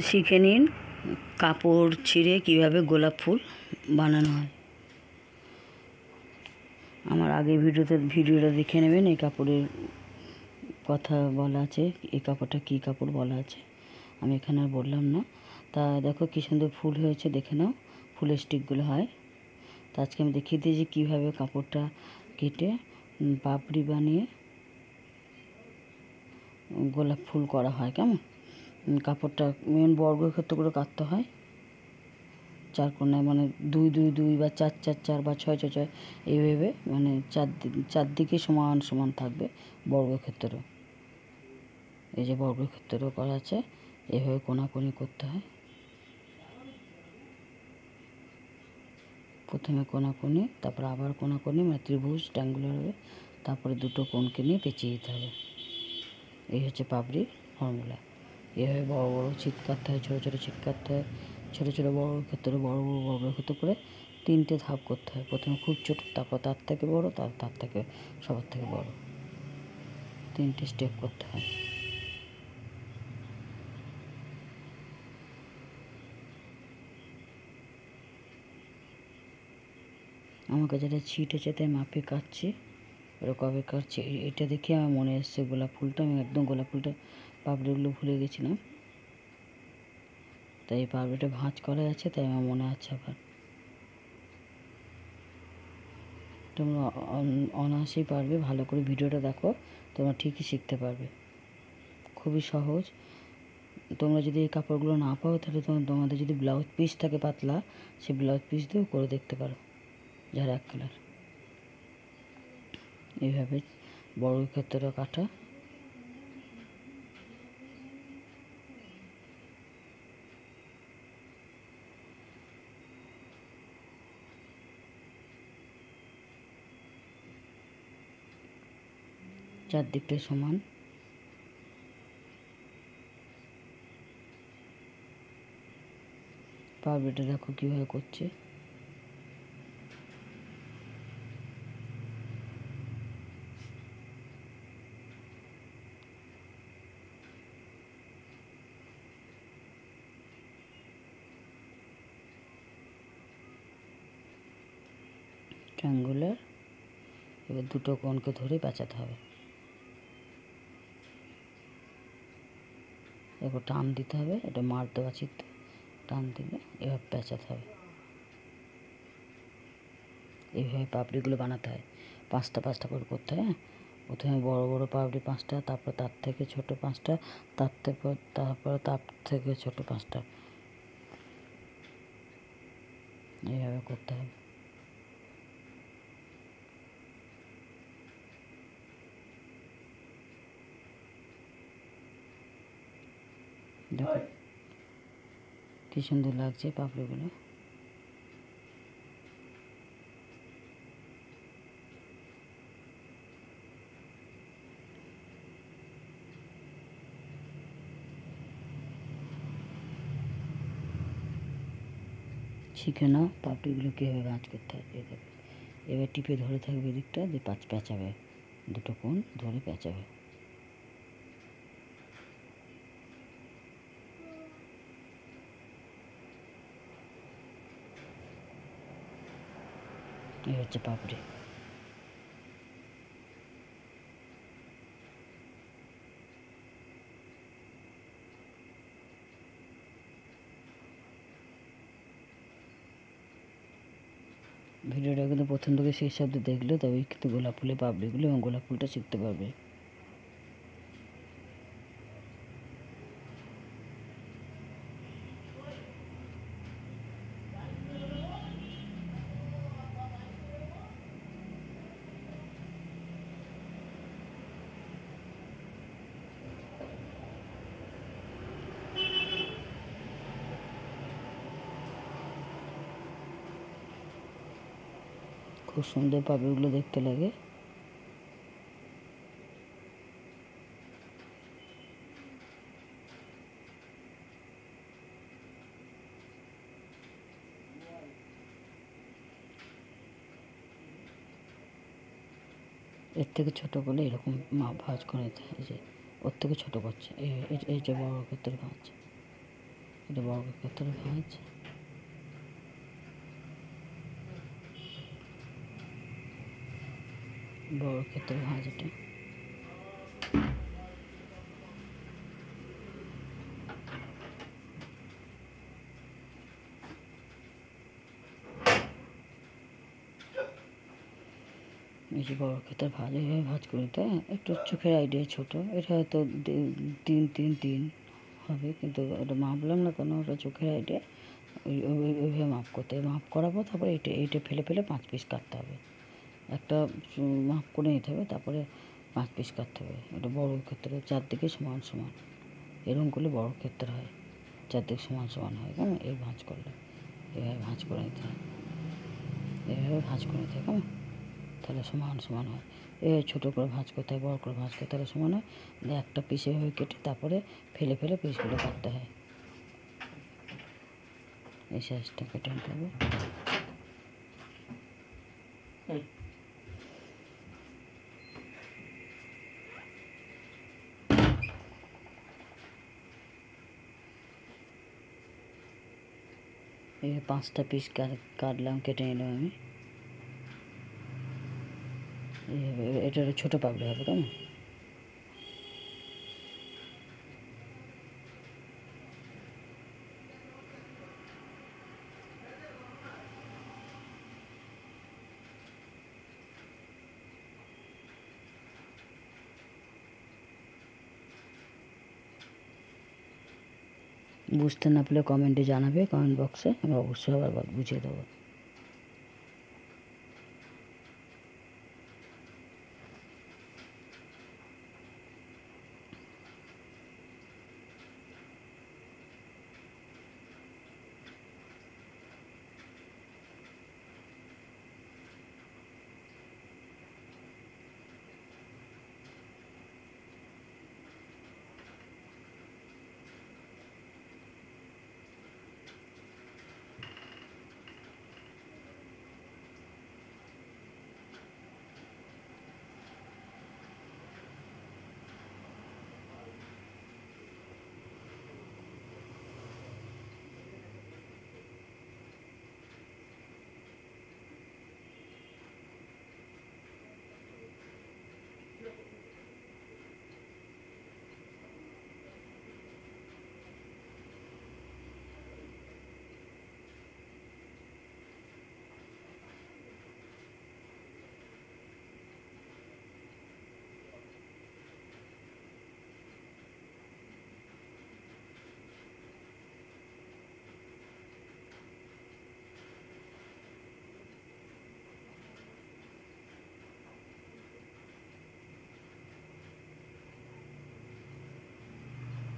শিখে নিন কাপড় ছিঁড়ে কীভাবে গোলাপ ফুল বানানো হয়। আমার আগের ভিডিওটা দেখে নেবেন। এই কাপড়ের কথা বলা আছে, এই কাপড়টা কী কাপড় বলা আছে, আমি এখানে আর বললাম না। তা দেখো কী সুন্দর ফুল হয়েছে, দেখে নাও ফুলের স্টিকগুলো হয়। তা আজকে আমি দেখিয়ে দিয়েছি কীভাবে কাপড়টা কেটে পাপড়ি বানিয়ে গোলাপ ফুল করা হয়। কেমন কাপড়টা মেন বর্গক্ষেত্র করে কাটতে হয়, চার কোণায় মানে 2 2 2 বা 4 4 4 বা 6 6 6 এইভাবে, মানে চারদিকে সমান সমান থাকবে বর্গক্ষেত্র। এই যে বর্গক্ষেত্র করা আছে, এইভাবে কোণাকুনি করতে হয়। প্রথমে কোণাকুনি, তারপর আবার কোণাকুনি, মানে ত্রিভুজ ট্রায়াঙ্গুলার হবে, তারপরে দুটো কোণকে নিয়ে পেঁচিয়ে দিতে হবে। এই হচ্ছে পাপড়ির ফর্মুলা। এভাবে বড় বড় ছিট কাটতে হয়, ছোটো ছোটো ছিট কাটতে হয়, ছোটো ছোটো বর্গক্ষেত্রে বড় বড় বর্গক্ষেত্র করে 3টে ধাপ করতে হয়। প্রথমে খুব ছোটো, তারপর তার থেকে বড়, তার থেকে সবার থেকে বড়, 3টে স্টেপ করতে হয়। আমাকে যেটা ছিট হচ্ছে তাই মাপে কাটছি। ওরা কবে কাটছে এটা দেখে আমার মনে এসছে গোলাপ ফুলটা, আমি একদম গোলাপ ফুলটা পাপড়িগুলো ভুলে গেছিলাম। তাই এই পাপড়িটা ভাঁজ করা আছে, তাই আমার মনে আছে। আবার তোমরা অনায়াসেই পারবে, ভালো করে ভিডিওটা দেখো, তোমরা ঠিকই শিখতে পারবে। খুবই সহজ। তোমরা যদি এই কাপড়গুলো না পাও, তাহলে তোমাদের যদি ব্লাউজ পিস থাকে পাতলা, সেই ব্লাউজ পিস দিয়েও করে দেখতে পারো, যারা এক কালার। এইভাবে বর্গক্ষেত্র কাটা। চারদিকটা সমান। পাপড়িটা দেখো কীভাবে করছে। ট্রায়াঙ্গুলার। এবার দুটো কোণকে ধরে পেঁচাতে হবে। এবার টান দিতে হবে, এটা মার দেওয়া চিত্তে টান দিলে এবার পেঁচাতে হবে। এইভাবে পাপড়িগুলো বানাতে হয়, 5টা 5টা করে করতে হয়। প্রথমে বড় বড় পাপড়ি 5টা, তারপর তার থেকে ছোট 5টা, তারপর তার থেকে ছোট 5টা, এইভাবে করতে হবে। দেখো কী সুন্দর লাগছে পাপড়িগুলো। শিখে নাও পাপড়িগুলো কীভাবে ভাঁজ করতে হয়। এই দেখো, এবার টিপে ধরে থাকবে এদিকটা, দিয়ে পেঁচাবে, দুটো কোণ ধরে পেঁচাবে। এই হচ্ছে পাপড়ি। ভিডিওটা কিন্তু প্রথম থেকে শেষ অবধি দেখলে তবেই কিন্তু গোলাপ ফুলের পাপড়িগুলো এবং গোলাপ ফুলটা শিখতে পারবে। খুব সুন্দর পাপড়িগুলো দেখতে লাগে। এর থেকে ছোটো করলে এরকম ভাঁজ করে নিতে হয়, যে ওর থেকে ছোটো করছে, এই যে বড় ক্ষেত্রে ভাঁজ। এটা বর্গক্ষেত্রের ভাঁজ। বর্গক্ষেত্রের ভাঁজ এটা। এই যে বর্গক্ষেত্রের ভাঁজ, এইভাবে ভাঁজ করে দিতে হয়। একটু চোখের আইডিয়া ছোটো, এটা হয়তো 3 3 3 হবে, কিন্তু ওটা মাপলাম না কেন, ওটা চোখের আইডিয়া। ওইভাবে মাপ করতে হবে। মাপ করার পর তারপরে এইটা ফেলে ফেলে 5 পিস কাটতে হবে। একটা মাপ করে নিতে হবে, তারপরে 5 পিস কাটতে হবে। এটা বর্গক্ষেত্র, চারদিকে সমান সমান। এরকম করলে বর্গক্ষেত্র হয়, চারদিকে সমান সমান হয়। কেমন? এই ভাঁজ করলে এভাবে ভাঁজ করে নিতে হয়, এভাবে ভাঁজ করে নিতে হয়। কেমন? তাহলে সমান সমান হয়। এভাবে ছোটো করে ভাঁজ করতে হয়, বড় করে ভাঁজ করতে হলে সমান হয়। একটা পিস এভাবে কেটে তারপরে ফেলে ফেলে পিসগুলো কাটতে হয়। এই সাইজটা কেটে নিতে হবে। এই 5টা পিস কাটলাম, কেটে নিলাম আমি। এইভাবে এটা ছোটো পাবড়ি হবে। কেমন? বুঝতে না পারলে কমেন্টে জানাবে, কমেন্ট বক্সে। আমি অবশ্যই আবার বুঝিয়ে দেবো।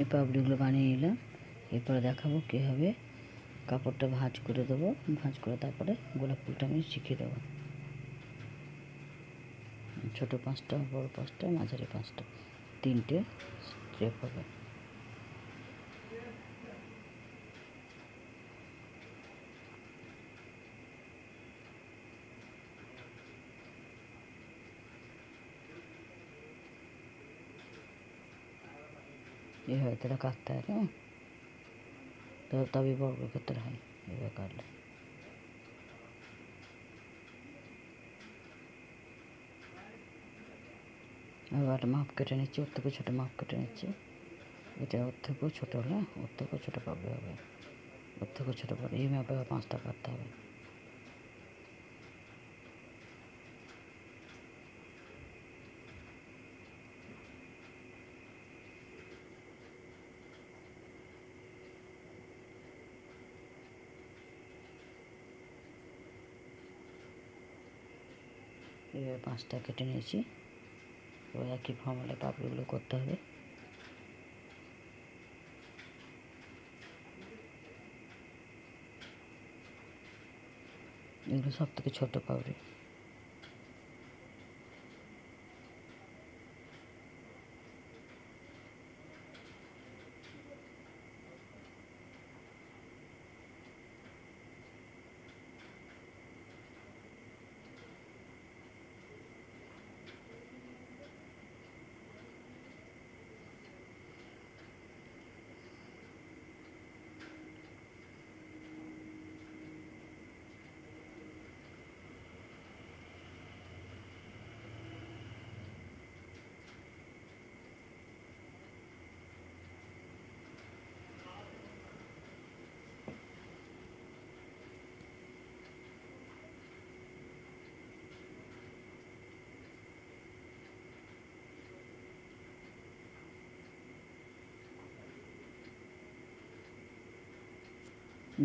এই পাপড়িগুলো বানিয়ে নিলাম। এরপরে দেখাবো কীভাবে কাপড়টা ভাঁজ করে দেবো। ভাঁজ করে তারপরে গোলাপ ফুলটা আমি শিখিয়ে দেবো। ছোটো 5টা, বড় 5টা, মাঝারি 5টা, 3টে স্টেপ হবে। এইভাবে তারা কাটতে হয়। কেমন? তবে বর্গক্ষেত্র হয় এভাবে কাটলে। আবার মাপ কেটে নিচ্ছি, ওর থেকেও ছোটো মাপ কেটে নিচ্ছি। এটা ওর থেকেও ছোটো হলে ওর থেকেও ছোটো পাবড়ি হবে, ওর থেকেও ছোটো পাবড়ি। এই মাপে 5টা কাটতে হবে। এইভাবে 5টা কেটে নিয়েছি। ওই একই ফর্মুলায় পাপড়িগুলো করতে হবে। এগুলো সব থেকে ছোটো পাপড়ি।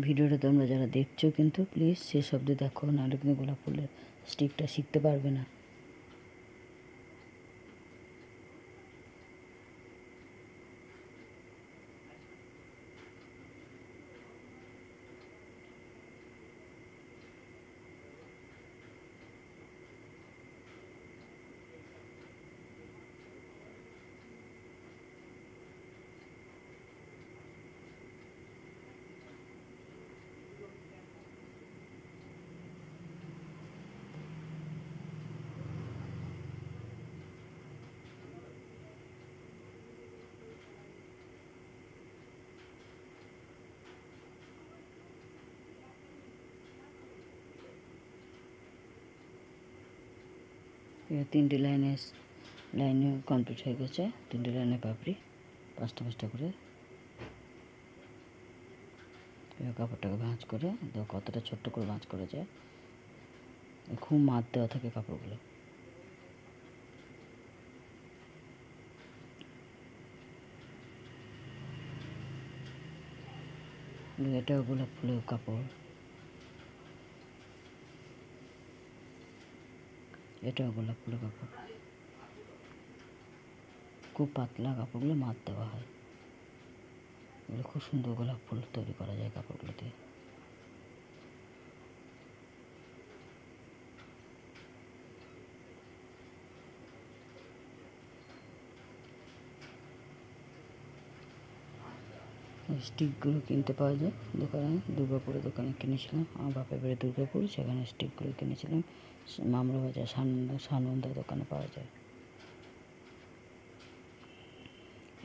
ভিডিওটা তোমরা যারা দেখছো কিন্তু প্লিজ শেষ অবধি দেখো, নাহলে কিন্তু গোলাপ ফুলের স্টিকটা শিখতে পারবে না। তিনটে লাইনে কমপ্লিট হয়ে গেছে। তিনটে লাইনে পাপড়ি, পাঁচটা পাঁচটা করে। এবার কাপড়টাকে ভাঁজ করে তো কতটা ছোট্ট করে ভাঁজ করা যায়, খুব মাপ দেওয়া থাকে কাপড়গুলো। এটাও গোলাপ ফুলের কাপড়, এটাও গোলাপ ফুলের কাপড়। খুব পাতলা কাপড়গুলো মাপ দেওয়া হয়, এগুলো খুব সুন্দর গোলাপ ফুল তৈরি করা যায় কাপড়গুলো দিয়ে। স্টিকগুলো কিনতে পাওয়া যায় দোকানে, দুর্গাপুরের দোকানে কিনেছিলাম। আমার বাপের বাড়ি দুর্গাপুর, সেখানে স্টিকগুলো কিনেছিলাম। মামলা বাজার সানন্দা দোকানে পাওয়া যায়।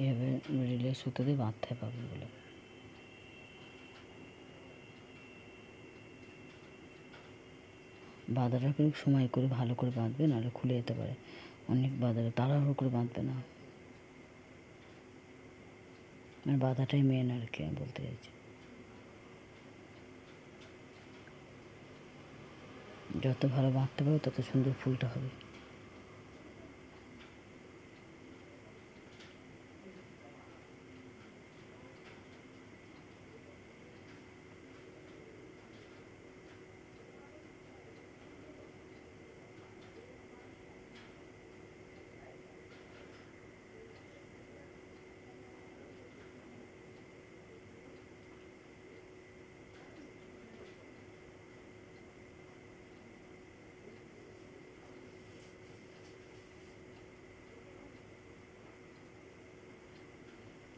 এভাবে রিলের সুতো দিয়ে বাঁধতে হয় পাপড়িগুলো। বাঁধাটা কিন্তু সময় করে ভালো করে বাঁধবে, নাহলে খুলে যেতে পারে। অনেক বাঁধাটা তাড়াহুড়ো করে বাঁধবে না, মানে বাঁধাটাই মেন আর কি বলতে চাইছি। যত ভালো বাঁধতে পারো তত সুন্দর ফুলটা হবে।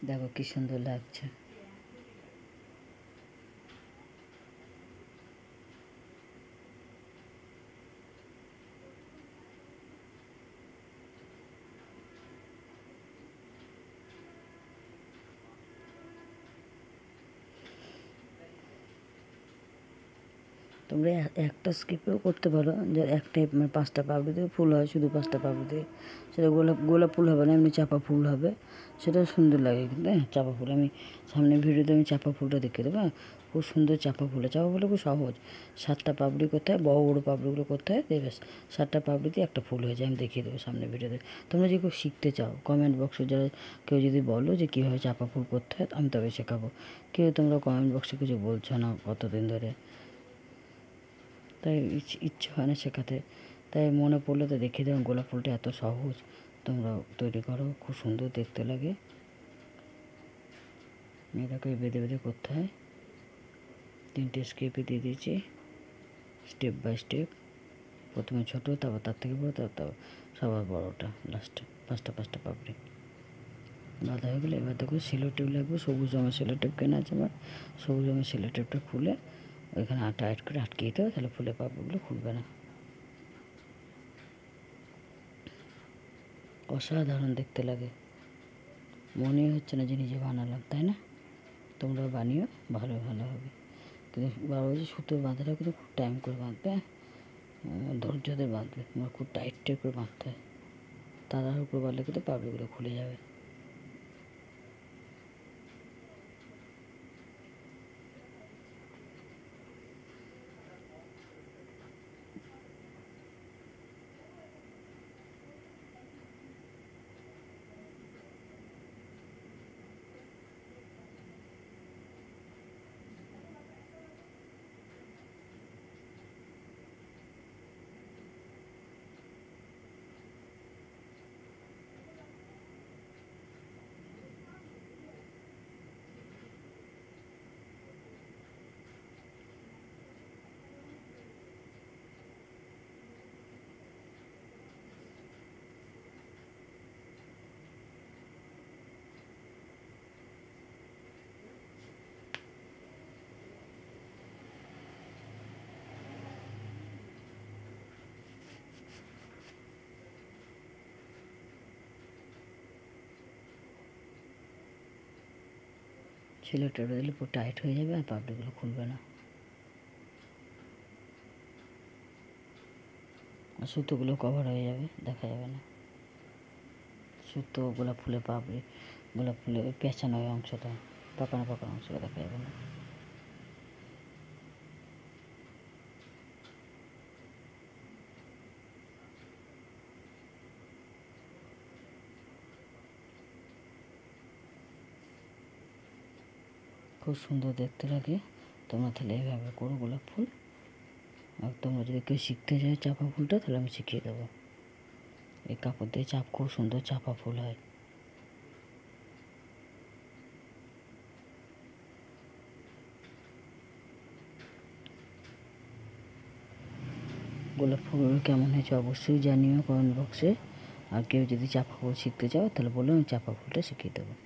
দেখো কি সুন্দর লাগছে। তোমরা একটা স্কিপেও করতে পারো, যে একটাই মানে পাঁচটা পাপড়ি দিয়ে ফুল হয়, শুধু পাঁচটা পাপড়ি দিয়ে। সেটা গোলাপ ফুল হবে না, এমনি চাপা ফুল হবে, সেটাও সুন্দর লাগে কিন্তু। হ্যাঁ, চাপা ফুল আমি সামনের ভিডিওতে আমি চাপা ফুলটা দেখিয়ে দেবো। খুব সুন্দর চাপা ফুল খুব সহজ। 7টা পাপড়ি করতে হয়, বড়ো বড়ো পাপড়িগুলো করতে হয়, দেবে 7টা পাপড়ি দিয়ে একটা ফুল হয়ে যায়। আমি দেখিয়ে দেবো সামনের ভিডিওতে। তোমরা যদি কেউ শিখতে চাও, কমেন্ট বক্সে যারা কেউ যদি বলো যে কীভাবে চাপা ফুল করতে হয়, আমি তবে শেখাবো। কেউ তোমরা কমেন্ট বক্সে কিছু বলছো না কতদিন ধরে, তাই ইচ্ছে হয় না শেখাতে। তাই মনে পড়লে তো দেখিয়ে দেবেন। গোলাপ ফুলটা এত সহজ, তোমরা তৈরি করো, খুব সুন্দর দেখতে লাগে। এটাকে বেঁধে বেঁধে করতে হয়। 3টে স্টেপে দিয়ে দিয়েছি, স্টেপ বাই স্টেপ। প্রথমে ছোটো, তারপর তার থেকে বড়ো, তারপর সবার বড়োটা লাস্টে। পাঁচটা পাঁচটা পাপড়ি বাঁধা হয়ে গেলে এবার দেখো সেলো টেপ লাগবে। সবুজ রঙের সেলো টেপ কেনা আছে আমার। সবুজ রঙের সেলো টেপটা খুলে ওইখানে টাইট করে আটকে দিতে হবে, তাহলে ফুলের পাপড়িগুলো খুলবে না। অসাধারণ দেখতে লাগে, মনেই হচ্ছে না যে নিজে বানালাম, তাই না? তোমরা বানিও, ভালো ভালো হবে। কিন্তু বাবা বলছে সুতোর বাঁধাটা কিন্তু খুব টাইম করে বাঁধবে, ধৈর্য দিয়ে বাঁধবে। তোমার খুব টাইট করে বাঁধতে হয়, তাড়াহুড়ো করে বাঁধলে কিন্তু পাপড়িগুলো খুলে যাবে। সিলেটে দিলে পুরো টাইট হয়ে যাবে আর পাপড়িগুলো খুলবে না। আর সুতোগুলো কভার হয়ে যাবে, দেখা যাবে না। সুতো গোলাপ ফুলের পাপড়ি, গোলাপ ফুলের ওই পেঁচানো ওই অংশটা, পাকানো পাকানো অংশটা দেখা যাবে না। খুব সুন্দর দেখতে লাগে। তোমরা তাহলে এইভাবে করো গোলাপ ফুল। আর তোমরা যদি কেউ শিখতে চাও চাপা ফুলটা, তাহলে আমি শিখিয়ে দেবো। এই কাপড় দিয়ে খুব সুন্দর চাপা ফুল হয়। গোলাপ ফুলগুলো কেমন হয়েছে অবশ্যই জানিও কমেন্ট বক্সে। আর কেউ যদি চাপা ফুল শিখতে চাও তাহলে বলো, আমি চাপা ফুলটা শিখিয়ে দেবো।